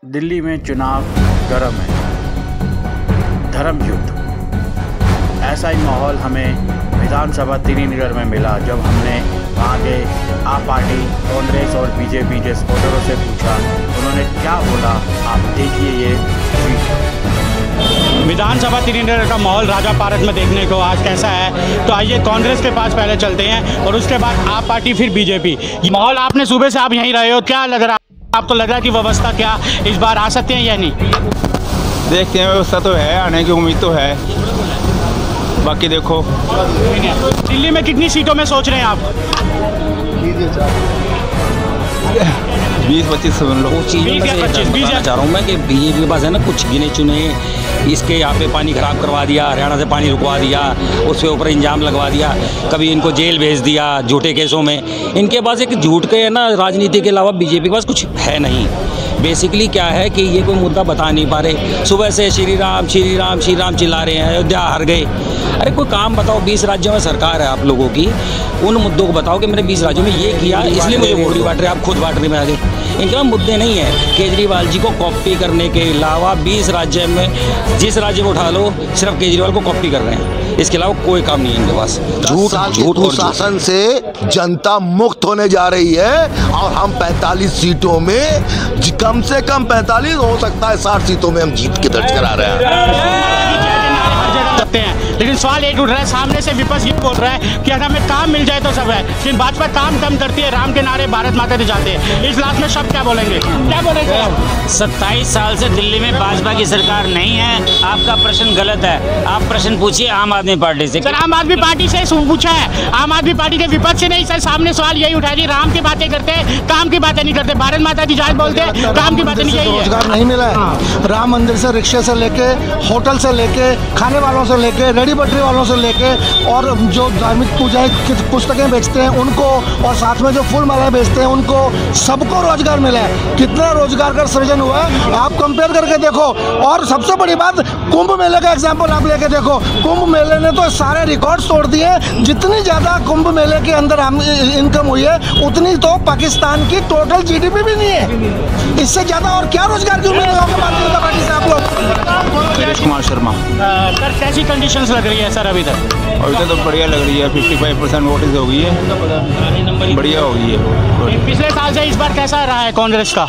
दिल्ली में चुनाव गर्म है, धर्म युद्ध। ऐसा ही माहौल हमें विधानसभा त्रिनगर में मिला जब हमने वहाँ के आप पार्टी, कांग्रेस और बीजेपी के सपोर्टरों से पूछा, उन्होंने क्या बोला आप देखिए ये वीडियो। विधानसभा त्रिनगर का माहौल राजा पार्क में देखने को आज कैसा है, तो आइए कांग्रेस के पास पहले चलते हैं और उसके बाद आप पार्टी फिर बीजेपी। माहौल आपने सुबह से आप यहीं रहे हो, क्या लग रहा है आपको? लग रहा है कि व्यवस्था क्या इस बार आ सकते हैं या नहीं? देखते हैं, व्यवस्था तो है, आने की उम्मीद तो है, बाकी देखो। दिल्ली में कितनी सीटों में सोच रहे हैं आप? 20-25 समझ लो। वो चीज़ में बताना चाह रहा हूँ मैं कि बीजेपी के पास है ना कुछ गिने चुने, इसके यहाँ पे पानी ख़राब करवा दिया, हरियाणा से पानी रुकवा दिया, उसके ऊपर इंजाम लगवा दिया, कभी इनको जेल भेज दिया झूठे केसों में। इनके पास एक झूठ के है ना राजनीति के अलावा बीजेपी के पास कुछ है नहीं। बेसिकली क्या है कि ये कोई मुद्दा बता नहीं पा रहे, सुबह से श्री राम श्री राम श्री राम चिल्ला रहे हैं, अयोध्या हार गए। अरे कोई काम बताओ, 20 राज्यों में सरकार है आप लोगों की, उन मुद्दों को बताओ कि मैंने 20 राज्यों में ये किया इसलिए मुझे वोट नहीं बांट रहे, आप खुद बांटने में आ गए। इनके पास मुद्दे नहीं है। केजरीवाल जी को कॉपी करने के अलावा 20 राज्य में जिस राज्य में उठा लो सिर्फ केजरीवाल को कॉपी कर रहे हैं, इसके अलावा कोई काम नहीं है इनके पास। झूठ और शासन से जनता मुक्त होने जा रही है और हम 45 सीटों में कम से कम 45 हो सकता है 60 सीटों में हम जीत के दर्ज करा रहे हैं। लेकिन सवाल एक उठ रहा है, सामने से विपक्ष ये बोल रहा है कि अगर हमें काम मिल जाए तो सब है, लेकिन भाजपा काम कम करती है, राम के नारे भारत माता के जाते हैं। इस लास्ट में सब क्या बोलेंगे? 27 साल से दिल्ली में भाजपा की सरकार नहीं है। आपका प्रश्न गलत है, आप प्रश्न पूछिए आम आदमी पार्टी से। सर आम आदमी पार्टी से पूछा है, आम आदमी पार्टी के विपक्ष से नहीं। सर सामने सवाल यही उठाया जी, राम की बातें करते हैं, काम की बातें नहीं करते, भारत माता की जात बोलते हैं, काम की बातें नहीं। यही रोजगार नहीं मिला है। राम मंदिर से रिक्शे से लेके, होटल से लेके, खाने वालों से लेके, रेडी पटरी वालों से लेके, और जो धार्मिक पूजाएं पुस्तकें बेचते हैं उनको, और साथ में जो फूल मालाएं बेचते हैं उनको, सबको रोजगार मिला है। कितना रोजगार का सृजन हुआ है आप कंपेयर करके देखो। और सबसे बड़ी बात, कुंभ मेले का एग्जांपल आप लेके देखो। कुंभ मेले ने तो सारे रिकॉर्ड्स तोड़ दिए। जितनी ज़्यादा कुंभ मेले के अंदर इनकम हुई है उतनी तो पाकिस्तान की टोटल GDP भी नहीं है। इससे ज़्यादा और क्या रोजगार की उम्मीद होगी भारतीय जनता पार्टी से आप लोग? सुरेश कुमार शर्मा। सर कैसी कंडीशंस लग रही है सर अभी तक? अभी तक तो बढ़िया लग रही है, 55% वोटिंग हो गई है, बढ़िया हो गई है। पिछले साल से इस बार कैसा रहा है कांग्रेस का?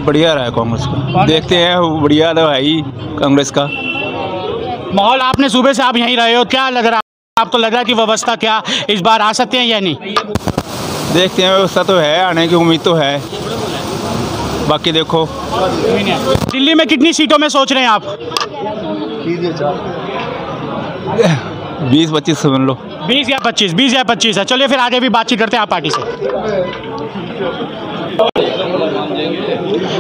बढ़िया रहा है कांग्रेस का, देखते हैं, बढ़िया तो है ही कांग्रेस का माहौल। आपने सुबह से आप यहीं रहे हो, क्या लग रहा है आपको? लग रहा है कि व्यवस्था क्या इस बार आ सकते हैं या नहीं? देखते हैं, व्यवस्था तो है, आने की उम्मीद तो है, बाकी देखो। दिल्ली में कितनी सीटों में सोच रहे हैं आप? 20-25 समझ लो। 20 या 25 है। चलिए फिर आगे भी बातचीत करते हैं आप पार्टी से।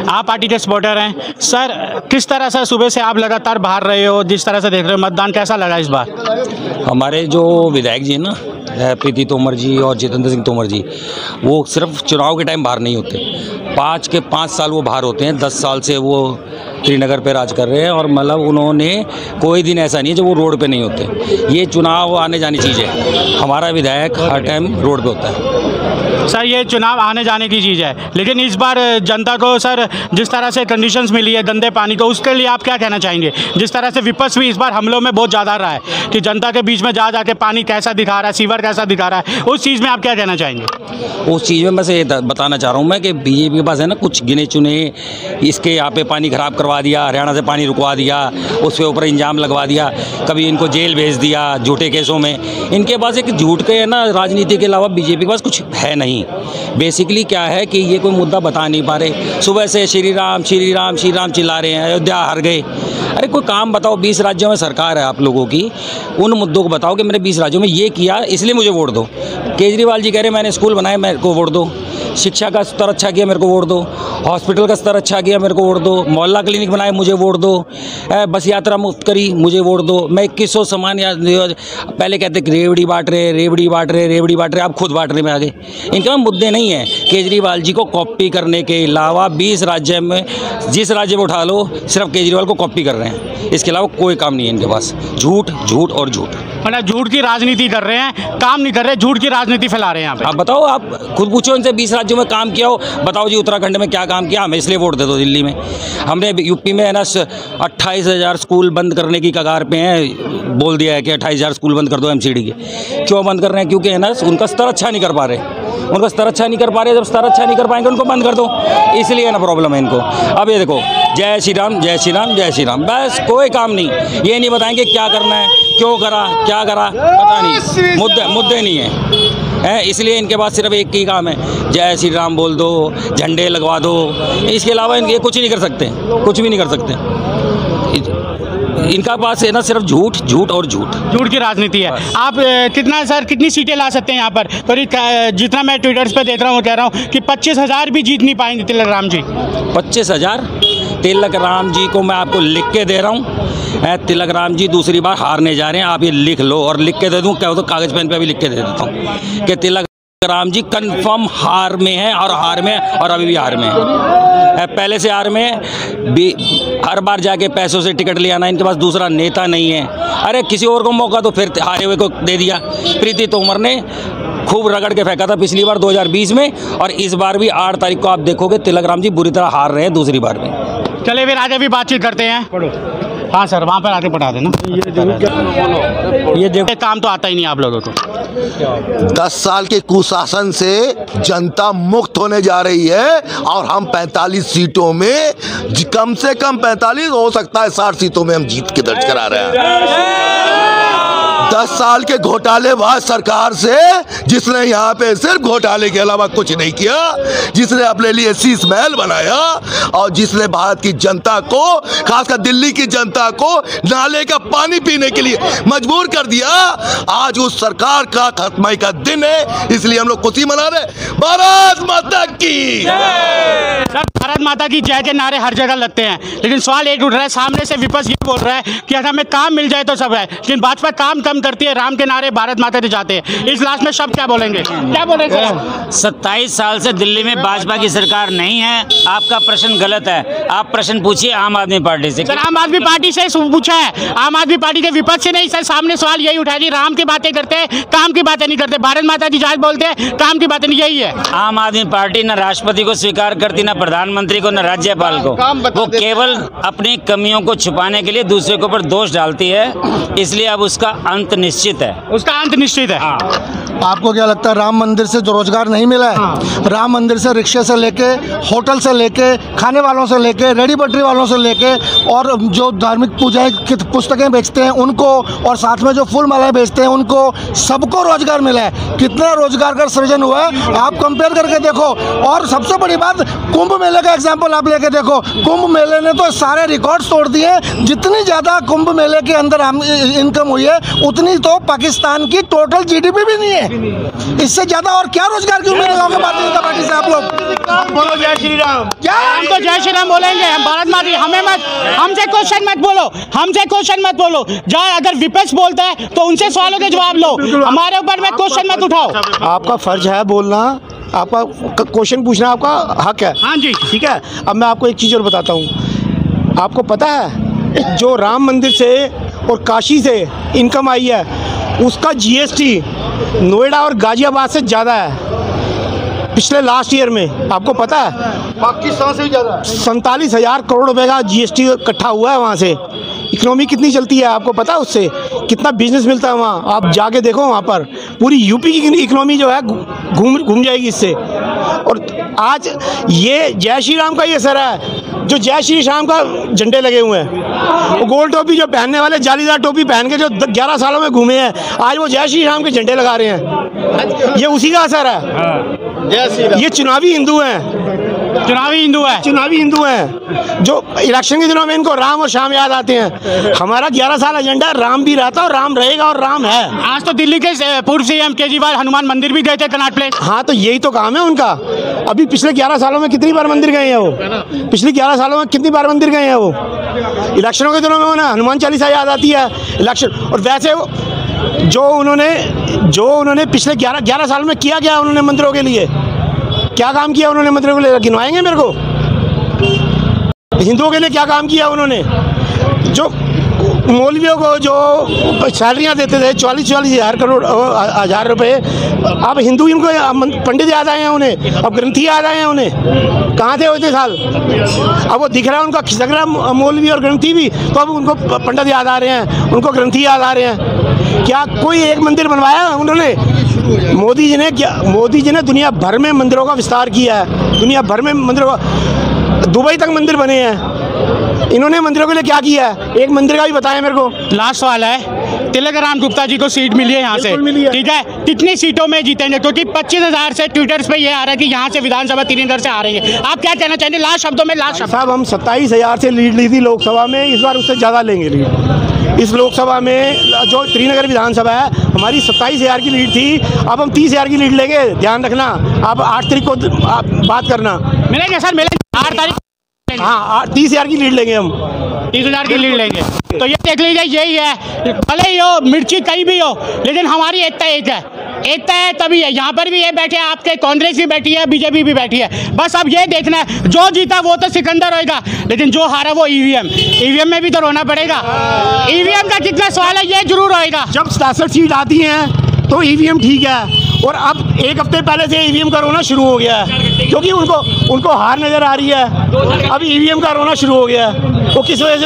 आप पार्टी के सपोर्टर हैं सर, किस तरह से सुबह से आप लगातार बाहर रहे हो, जिस तरह से देख रहे हो मतदान कैसा लगा इस बार? हमारे जो विधायक जी हैं ना, प्रीति तोमर जी और जितेंद्र सिंह तोमर जी, वो सिर्फ चुनाव के टाइम बाहर नहीं होते, 5 के 5 साल वो बाहर होते हैं। 10 साल से वो त्रिनगर पे राज कर रहे हैं और मतलब उन्होंने कोई दिन ऐसा नहीं है जब वो रोड पे नहीं होते। ये चुनाव आने जाने चीज़ है, हमारा विधायक हर टाइम रोड पे होता है। सर ये चुनाव आने जाने की चीज़ है, लेकिन इस बार जनता को सर जिस तरह से कंडीशंस मिली है गंदे पानी, तो उसके लिए आप क्या कहना चाहेंगे? जिस तरह से विपक्ष भी इस बार हमलों में बहुत ज़्यादा रहा है कि जनता के बीच में जा जाके पानी कैसा दिखा रहा है, सीवर कैसा दिखा रहा है, उस चीज़ में आप क्या कहना चाहेंगे? उस चीज़ में बस ये बताना चाह रहा हूँ मैं कि बीजेपी के पास है ना कुछ गिने चुने, इसके यहाँ पे पानी ख़राब करवा दिया, हरियाणा से पानी रुकवा दिया, उसके ऊपर इंजाम लगवा दिया, कभी इनको जेल भेज दिया झूठे केसों में। इनके पास एक झूठ के है ना राजनीति के अलावा बीजेपी के पास कुछ है नहीं। बेसिकली क्या है कि ये कोई मुद्दा बता नहीं पा रहे, सुबह से श्री राम श्री राम श्री राम चिल्ला रहे हैं, अयोध्या हार गए। अरे कोई काम बताओ, 20 राज्यों में सरकार है आप लोगों की, उन मुद्दों को बताओ कि मैंने 20 राज्यों में ये किया इसलिए मुझे वोट दो। केजरीवाल जी कह रहे हैं मैंने स्कूल बनाए, मेरे को वोट दो। शिक्षा का स्तर अच्छा किया, मेरे को वोट दो। हॉस्पिटल का स्तर अच्छा किया, मेरे को वोट दो। मोहल्ला क्लिनिक बनाए, मुझे वोट दो। बस यात्रा मुफ्त करी, मुझे वोट दो। मैं 2100 सामान पहले कहते रेवड़ी बांट रहे, रेवड़ी बांट रहे, रेवड़ी बांट रहे, आप खुद बांटने में आ गए। इनके पास मुद्दे नहीं है। केजरीवाल जी को कॉपी करने के अलावा 20 राज्य में जिस राज्य में उठा लो सिर्फ केजरीवाल को कॉपी कर रहे हैं, इसके अलावा कोई काम नहीं है इनके पास। झूठ झूठ और झूठ। मतलब झूठ की राजनीति कर रहे हैं, काम नहीं कर रहे, झूठ की राजनीति फैला रहे हैं यहाँ पे। आप बताओ, आप खुद पूछो इनसे 20 राज्यों में काम किया हो, बताओ जी उत्तराखंड में क्या काम किया, हमें इसलिए वोट दे दो। दिल्ली में हमने यूपी में है ना 28,000 स्कूल बंद करने की कगार पे हैं, बोल दिया है कि 28,000 स्कूल बंद कर दो एमसीडी के। क्यों बंद कर रहे हैं? क्योंकि है ना उनका स्तर अच्छा नहीं कर पा रहे, उनका स्तर अच्छा नहीं कर पा रहे। जब स्तर अच्छा नहीं कर पाएंगे उनको बंद कर दो, इसलिए ना प्रॉब्लम है इनको। अब ये देखो, जय श्री राम जय श्री राम जय श्री राम, बस कोई काम नहीं। ये नहीं बताएंगे क्या करना है, क्यों करा, क्या करा, पता नहीं, मुद्दे नहीं है, इसलिए इनके पास सिर्फ एक ही काम है, जय श्री राम बोल दो, झंडे लगवा दो। इसके अलावा ये कुछ नहीं कर सकते, कुछ भी नहीं कर सकते। इनका पास है ना सिर्फ झूठ झूठ और झूठ की राजनीति है। आप कितना सर, कितनी सीटें ला सकते हैं यहाँ पर? पर जितना मैं ट्विटर्स पे देख रहा हूँ, कह रहा हूँ कि 25,000 भी जीत नहीं पाएंगे तिलक राम जी। 25,000 तिलक राम जी को मैं आपको लिख के दे रहा हूँ। तिलक राम जी दूसरी बार हारने जा रहे हैं, आप ये लिख लो और लिख के दे दूँ, क्या हो तो कागज़ पेन पे भी लिख के दे देता हूँ कि तिलक राम जी कंफर्म हार में है, और हार में, और अभी भी हार में है, पहले से हार में भी। हर बार जाके पैसों से टिकट ले आना, इनके पास दूसरा नेता नहीं है। अरे किसी और को मौका तो फिर हारे हुए को दे दिया। प्रीति तोमर ने खूब रगड़ के फेंका था पिछली बार 2020 में, और इस बार भी 8 तारीख को आप देखोगे तिलक राम जी बुरी तरह हार रहे हैं दूसरी बार भी। चले फिर आगे भी बातचीत करते हैं। हाँ सर, वहाँ पर आके पढ़ा देना। ये देखो, काम तो आता ही नहीं आप लोगों को। 10 साल के कुशासन से जनता मुक्त होने जा रही है, और हम 45 सीटों में, कम से कम 45, हो सकता है 60 सीटों में हम जीत के दर्ज करा रहे हैं। 10 साल के घोटालेबाज सरकार से, जिसने यहाँ पे सिर्फ घोटाले के अलावा कुछ नहीं किया, जिसने अपने लिए शीश महल बनाया, और जिसने भारत की जनता को, खासकर दिल्ली की जनता को, नाले का पानी पीने के लिए मजबूर कर दिया, आज उस सरकार का खत्माई का दिन है, इसलिए हम लोग खुशी मना रहे। भारत माता की सर, भारत माता की जय के नारे हर जगह लगते हैं, लेकिन सवाल एक उठ रहा है, सामने से विपक्ष ये बोल रहा है कि अगर हमें काम मिल जाए तो सब है, लेकिन भाजपा काम कम करती है, राम के नारे भारत माता के जाते हैं। इस लास्ट में सब क्या बोलेंगे, क्या बोलेंगे? 27 साल से दिल्ली में भाजपा की सरकार नहीं है, आपका प्रश्न गलत है। आप प्रश्न पूछिए आम आदमी पार्टी से। सर, आम आदमी पार्टी से पूछा है, आम आदमी पार्टी के विपक्ष से नहीं। सर, सामने सवाल यही उठाया जी, राम की बातें करते हैं, काम की बातें नहीं करते, भारत माता की जय बोलते हैं, काम की बातें नहीं, यही है। आम आदमी पार्टी न राष्ट्रपति को स्वीकार करती, न प्रधानमंत्री को, न राज्यपाल को। वो केवल अपनी कमियों को छुपाने के लिए दूसरे के ऊपर दोष डालती है, इसलिए अब उसका अंत निश्चित है। उसका अंत निश्चित है। आपको क्या लगता है, राम मंदिर से जो रोजगार नहीं मिला है, राम मंदिर से रिक्शे से लेके, होटल से लेके, खाने वालों से लेके, रेडी पटरी वालों से लेके, और जो धार्मिक पूजाएं पुस्तकें बेचते हैं उनको, और साथ में जो फूल मालाएं बेचते हैं उनको, सबको रोजगार मिला है। कितना रोजगार का सृजन हुआ है आप कंपेयर करके देखो। और सबसे बड़ी बात, कुंभ मेले का एग्जाम्पल आप लेके देखो। कुंभ मेले ने तो सारे रिकॉर्ड्स तोड़ दिए। जितनी ज़्यादा कुंभ मेले के अंदर इनकम हुई है, उतनी तो पाकिस्तान की टोटल जीडीपी भी नहीं है। इससे ज्यादा और क्या रोजगार की उम्मीद लगाओगे भारतीय जनता पार्टी से आप लोग? बोलो जय श्री राम। क्या हम तो जय श्री राम बोलेंगे, हम भारत माता, हमें मत, हमसे क्वेश्चन मत बोलो, हमसे क्वेश्चन मत बोलो। जहाँ अगर विपक्ष बोलता है तो उनसे सवालों के जवाब लो, हमारे ऊपर में क्वेश्चन मत उठाओ। आपका फर्ज है बोलना, आपका क्वेश्चन पूछना आपका हक है। हाँ जी, ठीक है। अब मैं आपको एक चीज़ और बताता हूँ। आपको पता है, जो राम मंदिर से और काशी से इनकम आई है, उसका जीएसटी नोएडा और गाजियाबाद से ज़्यादा है पिछले लास्ट ईयर में। आपको पता है, पाकिस्तान से भी ज़्यादा 47,000 करोड़ रुपए का जीएसटी इकट्ठा हुआ है वहाँ से। इकोनॉमी कितनी चलती है आपको पता है, उससे कितना बिजनेस मिलता है वहाँ। आप जाके देखो, वहाँ पर पूरी यूपी की इकोनॉमी जो है घूम जाएगी इससे। और आज ये जय श्री राम का ये असर है, जो जय श्री राम का झंडे लगे हुए हैं, वो गोल टोपी जो पहनने वाले जालीदार टोपी पहन के जो 11 सालों में घूमे हैं, आज वो जय श्री राम के झंडे लगा रहे हैं। ये उसी का असर है। ये चुनावी हिंदू हैं, चुनावी हिंदू हैं जो इलेक्शन के दिनों में इनको राम और शाम याद आते हैं। हमारा 11 साल एजेंडा राम भी रहता और राम रहेगा और राम है। आज तो दिल्ली के पूर्व सीएम केजरीवाल हनुमान मंदिर भी गए थे, कनॉट प्लेस। हाँ, तो यही तो काम है उनका। अभी पिछले 11 सालों में कितनी बार मंदिर गए हैं वो? पिछले 11 सालों में कितनी बार मंदिर गए हैं वो? इलेक्शनों के दिनों में उन्हें हनुमान चालीसा याद आती है इलेक्शन। और वैसे जो उन्होंने पिछले 11 साल में किया क्या उन्होंने मंदिरों के लिए, क्या काम किया उन्होंने मंदिरों के लिए? गिनवाएंगे मेरे को? हिंदुओं के लिए क्या काम किया उन्होंने? जो मौलवियों को जो सैलरियाँ देते थे 44,000 रुपए, अब हिंदू इनको पंडित याद आए हैं उन्हें, अब ग्रंथी याद आए हैं उन्हें। कहाँ थे वो इतने साल? अब वो दिख रहा है उनका खिसक रहा मौलवी और ग्रंथी भी, तो अब उनको पंडित याद आ रहे हैं, उनको ग्रंथी याद आ रहे हैं। क्या कोई एक मंदिर बनवाया उन्होंने? मोदी जी ने दुनिया भर में मंदिरों का विस्तार किया है, दुनिया भर में मंदिरों का, दुबई तक मंदिर बने हैं। इन्होंने मंदिरों के लिए क्या किया है? एक मंदिर का भी बताएं मेरे को। लास्ट सवाल है, तिलक राम गुप्ता जी को सीट मिली है यहाँ से, ठीक है, कितनी सीटों में जीतेंगे? क्योंकि 25,000 से ट्विटर्स पे ये आ रहा है कि यहाँ से विधानसभा 3 नगर से आ रही है। आप क्या कहना चाहेंगे लास्ट शब्दों में? लास्ट शब्द साहब, हम 27,000 से लीड ली थी लोकसभा में, इस बार उससे ज़्यादा लेंगे लीड। इस लोकसभा में जो त्रिनगर विधानसभा है, हमारी 27,000 की लीड थी, अब हम 30,000 की लीड लेंगे। ध्यान रखना, आप 8 तारीख को आप बात करना। मिलेंगे सर, मिलेंगे 8 तारीख। हाँ, 30,000 की लीड लेंगे हम, 30,000 की लीड लेंगे। तो ये देख लीजिए, यही है, भले ही हो मिर्ची कहीं भी हो, लेकिन हमारी एकता एक है, एकता है तभी है। यहाँ पर भी ये बैठे हैं, आपके कांग्रेस भी बैठी है, बीजेपी भी बैठी है। बस अब ये देखना है, जो जीता वो तो सिकंदर होएगा, लेकिन जो हारा वो ईवीएम में भी तो रोना पड़ेगा। ईवीएम का कितना सवाल है, ये जरूर होएगा। जब 67 सीट आती हैं तो ईवीएम ठीक है, और अब 1 हफ्ते पहले से ईवीएम का रोना शुरू हो गया है, क्योंकि उनको हार नज़र आ रही है। अब ईवीएम का रोना शुरू हो गया है, वो किस वजह से?